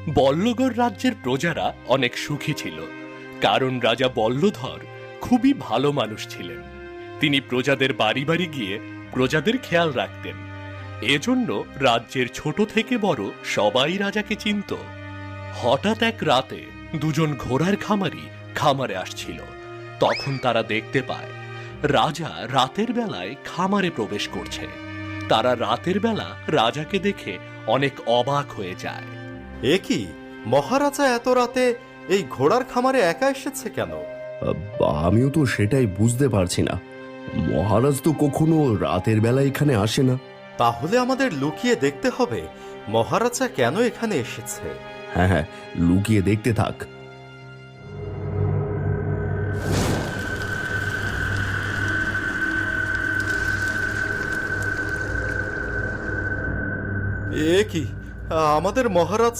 বল্লগড় রাজ্যের প্রজারা অনেক সুখী ছিল, কারণ রাজা বল্লধর খুবই ভালো মানুষ ছিলেন। তিনি প্রজাদের বাড়ি বাড়ি গিয়ে প্রজাদের খেয়াল রাখতেন। এজন্য রাজ্যের ছোট থেকে বড় সবাই রাজাকে চিনত। হঠাৎ এক রাতে দুজন ঘোড়ার খামারি খামারে আসছিল। তখন তারা দেখতে পায় রাজা রাতের বেলায় খামারে প্রবেশ করছে। তারা রাতের বেলা রাজাকে দেখে অনেক অবাক হয়ে যায়। এ কি, মহারাজা এত রাতে এই ঘোড়ার খামারে একা এসেছে কেন? আমিও তো সেটাই বুঝতে পারছি না। মহারাজ তো কখনো রাতের বেলা এখানে আসে না। তাহলে আমাদের লুকিয়ে দেখতে হবে মহারাজা কেন এখানে এসেছে। হ্যাঁ হ্যাঁ, লুকিয়ে দেখতে থাক। এ কি, আমাদের মহারাজ